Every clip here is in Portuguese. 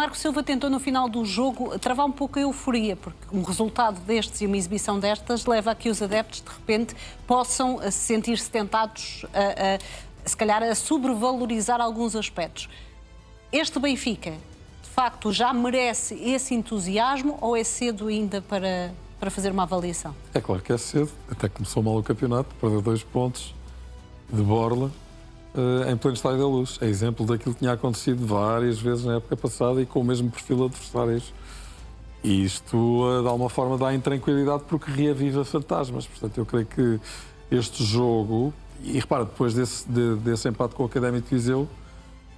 Marco Silva tentou no final do jogo travar um pouco a euforia, porque um resultado destes e uma exibição destas leva a que os adeptos de repente possam sentir-se tentados se calhar a sobrevalorizar alguns aspectos. Este Benfica, de facto, já merece esse entusiasmo ou é cedo ainda para fazer uma avaliação? É claro que é cedo, até começou mal o campeonato, perdeu 2 pontos de borla em pleno Estádio da Luz. É exemplo daquilo que tinha acontecido várias vezes na época passada e com o mesmo perfil de adversários. E isto, de alguma forma, dá intranquilidade porque reaviva fantasmas. Portanto, eu creio que este jogo, e repara, depois desse empate com o Académico de Viseu,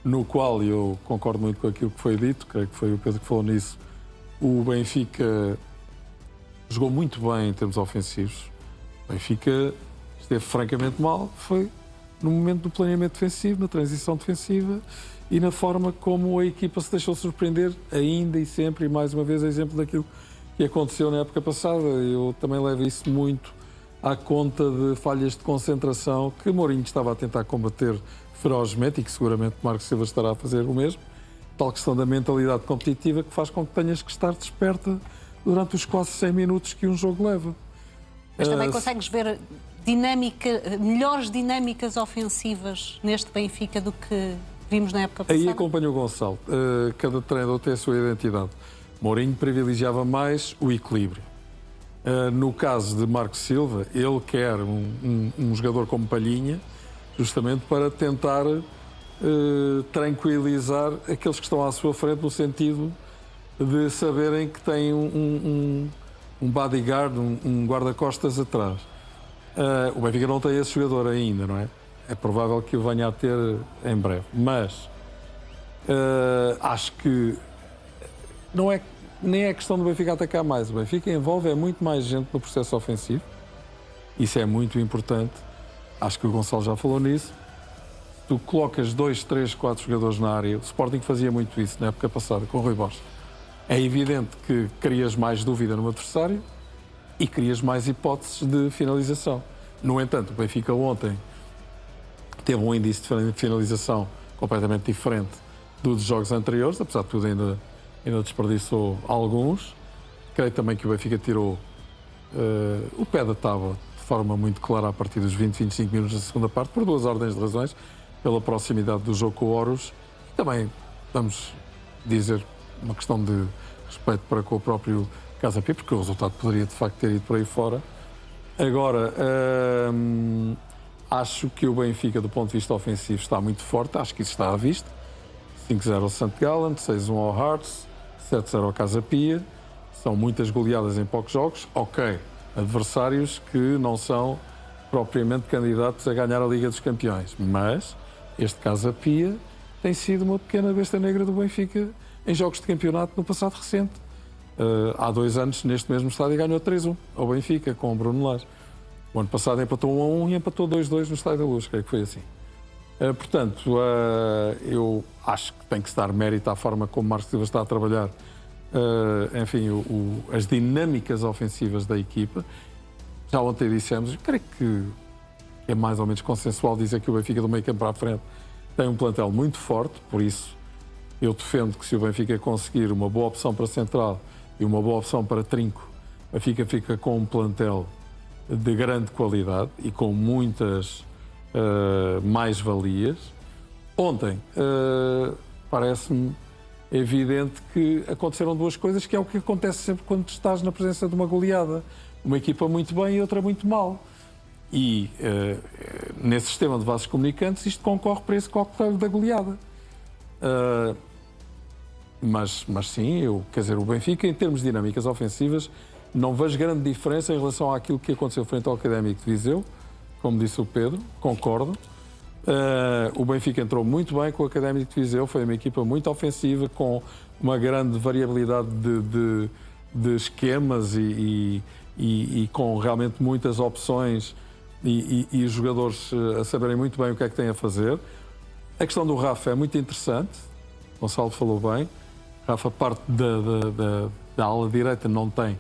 no qual eu concordo muito com aquilo que foi dito, creio que foi o Pedro que falou nisso, o Benfica jogou muito bem em termos ofensivos. O Benfica esteve francamente mal, foi no momento do planeamento defensivo, na transição defensiva e na forma como a equipa se deixou surpreender ainda e sempre, e mais uma vez exemplo daquilo que aconteceu na época passada. Eu também levo isso muito à conta de falhas de concentração que Mourinho estava a tentar combater ferozmente e que seguramente Marco Silva estará a fazer o mesmo. Tal questão da mentalidade competitiva que faz com que tenhas que estar desperta durante os quase 100 minutos que um jogo leva. Mas também consegues ver melhores dinâmicas ofensivas neste Benfica do que vimos na época passada? Aí acompanho o Gonçalo. Cada treinador tem a sua identidade. Mourinho privilegiava mais o equilíbrio. No caso de Marco Silva, ele quer um jogador como Palhinha, justamente para tentar tranquilizar aqueles que estão à sua frente, no sentido de saberem que têm um bodyguard, um guarda-costas atrás. O Benfica não tem esse jogador ainda, não é? É provável que o venha a ter em breve. Mas acho que nem é questão do Benfica atacar mais. O Benfica envolve muito mais gente no processo ofensivo. Isso é muito importante. Acho que o Gonçalo já falou nisso. Tu colocas 2, 3, 4 jogadores na área. O Sporting fazia muito isso na época passada com o Rui Borges. É evidente que crias mais dúvida no adversário e crias mais hipóteses de finalização. No entanto, o Benfica ontem teve um índice de finalização completamente diferente dos jogos anteriores, apesar de tudo ainda desperdiçou alguns. Creio também que o Benfica tirou o pé da tábua de forma muito clara a partir dos 20, 25 minutos da segunda parte, por 2 ordens de razões, pela proximidade do jogo com o Horus e também, vamos dizer, uma questão de respeito para com o próprio Casa Pia, porque o resultado poderia de facto ter ido por aí fora. Agora, acho que o Benfica, do ponto de vista ofensivo, está muito forte, acho que isso está à vista. 5-0 ao St. Gallen, 6-1 ao Hearts, 7-0 ao Casa Pia. São muitas goleadas em poucos jogos. Ok, adversários que não são propriamente candidatos a ganhar a Liga dos Campeões, mas este Casa Pia tem sido uma pequena besta negra do Benfica em jogos de campeonato no passado recente. Há 2 anos, neste mesmo estádio, ganhou 3-1 ao Benfica, com o Bruno Lage. O ano passado empatou 1-1 e empatou 2-2 no Estádio da Luz, creio que foi assim. Portanto, eu acho que tem que se dar mérito à forma como Marco Silva está a trabalhar, enfim, as dinâmicas ofensivas da equipa. Já ontem dissemos, creio que é mais ou menos consensual dizer que o Benfica do meio campo para a frente tem um plantel muito forte, por isso eu defendo que se o Benfica conseguir uma boa opção para central e uma boa opção para trinco, o Benfica fica com um plantel de grande qualidade e com muitas mais-valias. Ontem parece-me evidente que aconteceram 2 coisas, que é o que acontece sempre quando estás na presença de uma goleada. Uma equipa muito bem e outra muito mal. E nesse sistema de vasos comunicantes isto concorre para esse coquetel da goleada. Mas sim, quer dizer, o Benfica, em termos de dinâmicas ofensivas, não vejo grande diferença em relação àquilo que aconteceu frente ao Académico de Viseu, como disse o Pedro, concordo. O Benfica entrou muito bem com o Académico de Viseu, foi uma equipa muito ofensiva, com uma grande variabilidade de esquemas e com realmente muitas opções e os jogadores a saberem muito bem o que é que têm a fazer. A questão do Rafa é muito interessante, Gonçalo falou bem. Rafa, parte da ala direita, não tem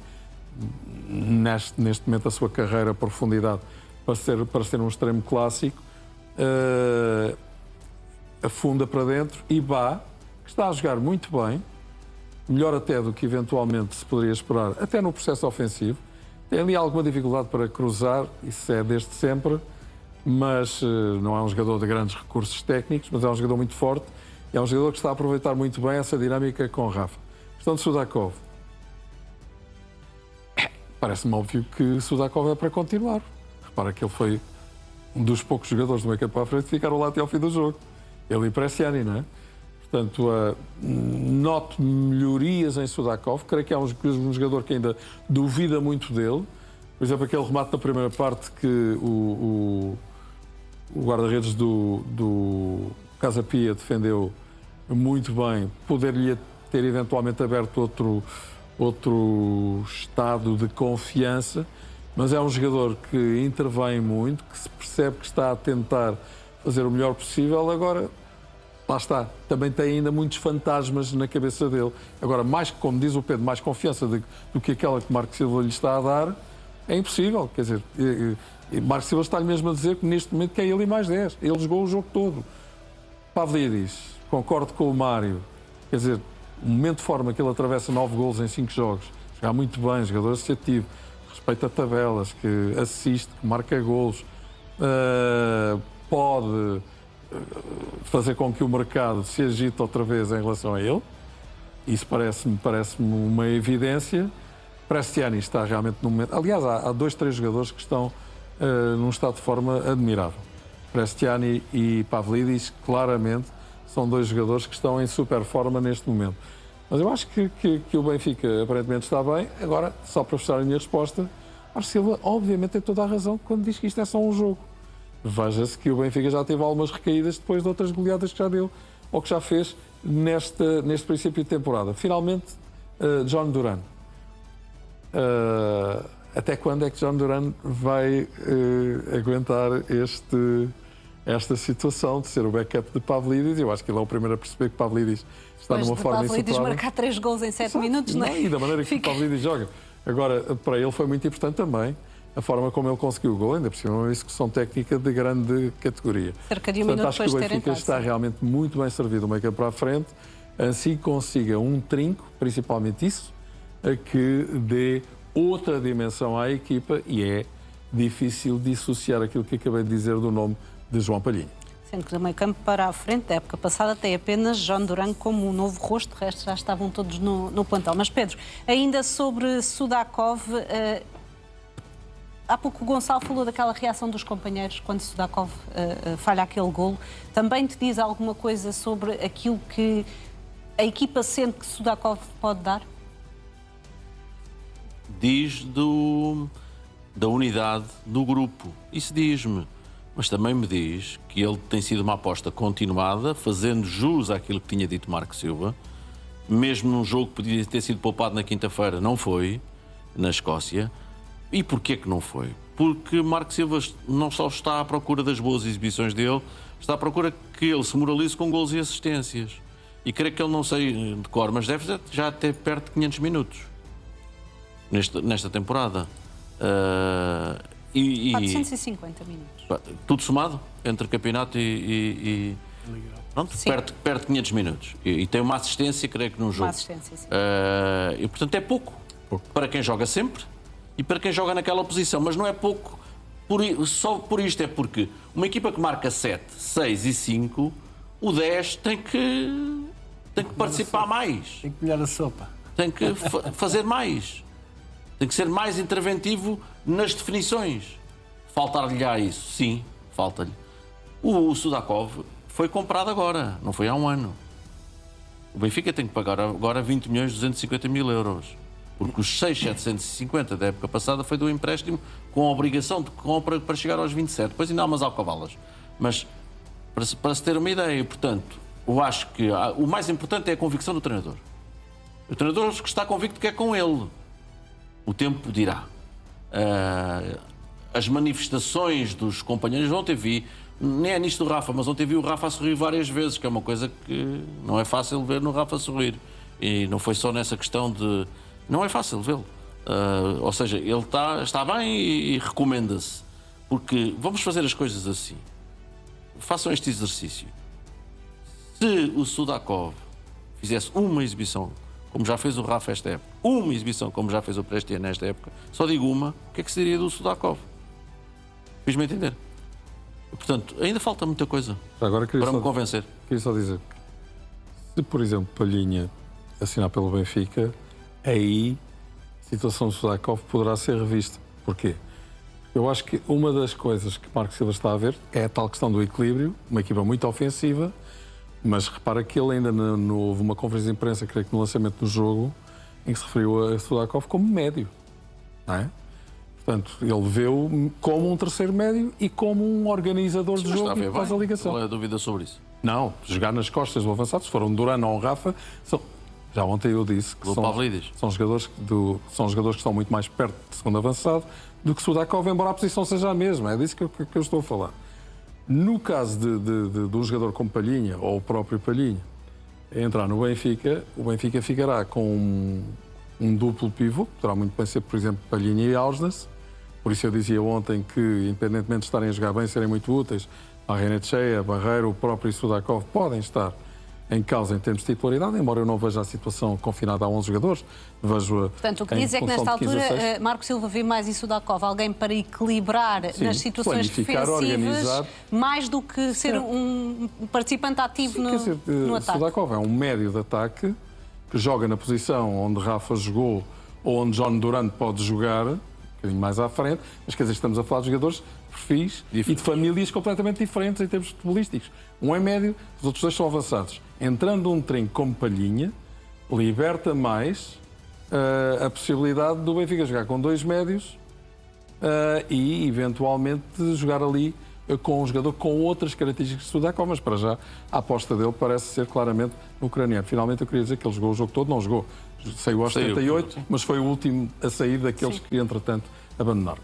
neste momento a sua carreira a profundidade para ser um extremo clássico. Afunda para dentro e Bá, que está a jogar muito bem, melhor até do que eventualmente se poderia esperar, até no processo ofensivo. Tem ali alguma dificuldade para cruzar, isso é desde sempre, mas não é um jogador de grandes recursos técnicos, mas é um jogador muito forte e é um jogador que está a aproveitar muito bem essa dinâmica com Rafa. Questão de Sudakov. Parece-me óbvio que Sudakov é para continuar. Repara que ele foi um dos poucos jogadores do meio campo à frente que ficaram lá até ao fim do jogo. Ele e Bresciani, não é? Portanto, noto melhorias em Sudakov. Creio que é um jogador que ainda duvida muito dele. Por exemplo, aquele remate da primeira parte que o guarda-redes do Casa Pia defendeu muito bem. Poder-lhe ter eventualmente aberto outro estado de confiança. Mas é um jogador que intervém muito, que se percebe que está a tentar fazer o melhor possível. Agora, lá está, também tem ainda muitos fantasmas na cabeça dele. Agora, mais, como diz o Pedro, mais confiança do que aquela que Marco Silva lhe está a dar, é impossível. Quer dizer, Marco Silva está-lhe mesmo a dizer que neste momento que é ele e mais 10. Ele jogou o jogo todo. Pavlidis, concordo com o Mário. Quer dizer, o momento de forma que ele atravessa 9 golos em 5 jogos, joga muito bem, jogador associativo, respeita tabelas, que assiste, que marca golos, pode fazer com que o mercado se agite outra vez em relação a ele. Isso parece-me uma evidência. Bresciani está realmente num momento... Aliás, há 2, 3 jogadores que estão num estado de forma admirável. Bresciani e Pavlidis, claramente, são 2 jogadores que estão em super forma neste momento. Mas eu acho que o Benfica aparentemente está bem. Agora, só para fechar a minha resposta, Marcos Silva obviamente tem toda a razão quando diz que isto é só um jogo. Veja-se que o Benfica já teve algumas recaídas depois de outras goleadas que já deu ou que já fez neste princípio de temporada. Finalmente, John Duran. Até quando é que John Duran vai aguentar esta situação de ser o backup de Pavlidis? Eu acho que ele é o primeiro a perceber que Pavlidis está numa forma insuperável. Pavlidis marcar 3 gols em 7 minutos, não é? E da maneira que o Pavlidis joga. Agora, para ele foi muito importante também a forma como ele conseguiu o gol, ainda por cima uma execução técnica de grande categoria. Cerca de 1 minuto acho que o Benfica está realmente muito bem servido o meio campo para a frente, assim consiga um trinco, principalmente isso, a que dê outra dimensão à equipa e é difícil dissociar aquilo que acabei de dizer do nome de João Palhinha. Sendo que do meio campo para a frente, da época passada, tem apenas John Duran como um novo rosto, o resto já estavam todos no plantel. Mas Pedro, ainda sobre Sudakov, há pouco o Gonçalo falou daquela reação dos companheiros quando Sudakov falha aquele golo. Também te diz alguma coisa sobre aquilo que a equipa sente que Sudakov pode dar? Diz da unidade do grupo. Isso diz-me. Mas também me diz que ele tem sido uma aposta continuada, fazendo jus àquilo que tinha dito Marco Silva. Mesmo num jogo que podia ter sido poupado na quinta-feira, não foi, na Escócia. E porquê que não foi? Porque Marco Silva não só está à procura das boas exibições dele, está à procura que ele se moralize com golos e assistências. E creio que ele, não sei de cor, mas deve já ter perto de 500 minutos nesta temporada. 450 minutos. Tudo somado, entre campeonato e pronto, perto de 500 minutos. E tem uma assistência, creio que num jogo. Uma assistência, sim. E portanto é pouco para quem joga sempre e para quem joga naquela posição. Mas não é pouco só por isto, é porque uma equipa que marca 7, 6 e 5, o 10 tem que participar mais. Tem que molhar a sopa. Tem que fazer mais. Tem que ser mais interventivo nas definições. Faltar-lhe a isso? Sim, falta-lhe. O Sudakov foi comprado agora, não foi há um ano. O Benfica tem que pagar agora 20 milhões 250 mil euros. Porque os 6.750 da época passada foi do empréstimo com a obrigação de compra para chegar aos 27. Depois ainda há umas alcavalas. Mas para se ter uma ideia, portanto, eu acho que o mais importante é a convicção do treinador. O treinador que está convicto que é com ele. O tempo dirá. As manifestações dos companheiros, ontem vi, nem é nisto do Rafa, mas ontem vi o Rafa a sorrir várias vezes, que é uma coisa que não é fácil ver no Rafa sorrir. E não foi só nessa questão de... Não é fácil vê-lo. Ou seja, ele está bem e recomenda-se. Porque vamos fazer as coisas assim. Façam este exercício. Se o Sudakov fizesse uma exibição como já fez o Rafa esta época, uma exibição como já fez o Prestia nesta época, só digo uma, o que é que se diria do Sudakov? Fiz-me entender. Portanto, ainda falta muita coisa Agora para me convencer. Queria só dizer que, se, por exemplo, Palhinha assinar pelo Benfica, aí a situação do Sudakov poderá ser revista. Porquê? Eu acho que uma das coisas que Marco Silva está a ver é a tal questão do equilíbrio, uma equipa muito ofensiva, mas repara que ele ainda houve uma conferência de imprensa, creio que no lançamento do jogo, em que se referiu a Sudakov como médio, não é? Portanto, ele vê-o como um terceiro médio e como um organizador de jogo que faz a ligação. Não há dúvida sobre isso. Não, jogar nas costas do avançado, se for um Duran ou um Rafa, já ontem eu disse que são jogadores que estão muito mais perto de segundo avançado do que Sudakov, embora a posição seja a mesma. É disso que eu estou a falar. No caso de um jogador como Palhinha, ou o próprio Palhinha, entrar no Benfica, o Benfica ficará com um duplo pivô, que poderá muito bem ser, por exemplo, Palhinha e Ausnes. Por isso eu dizia ontem que, independentemente de estarem a jogar bem, serem muito úteis, a Renetcheia, Barreiro, o próprio Sudakov podem estar em causa em termos de titularidade, embora eu não veja a situação confinada a 11 jogadores. Vejo Portanto, o que diz é que nesta altura Marco Silva vê mais em Sudakov alguém para equilibrar nas situações defensivas, organizar, mais do que ser um participante ativo no ataque. Sudakov é um médio de ataque que joga na posição onde Rafa jogou ou onde John Durant pode jogar, um bocadinho mais à frente, mas quer dizer, estamos a falar de jogadores perfis e de famílias completamente diferentes em termos futebolísticos. Um é médio, os outros dois são avançados. Entrando um trinco como Palhinha, liberta mais a possibilidade do Benfica jogar com dois médios e, eventualmente, jogar ali com um jogador com outras características de Sudakov, mas para já a aposta dele parece ser claramente ucraniano. Finalmente eu queria dizer que ele jogou o jogo todo, não jogou. Saiu aos 78, mas foi o último a sair daqueles que, entretanto, abandonaram.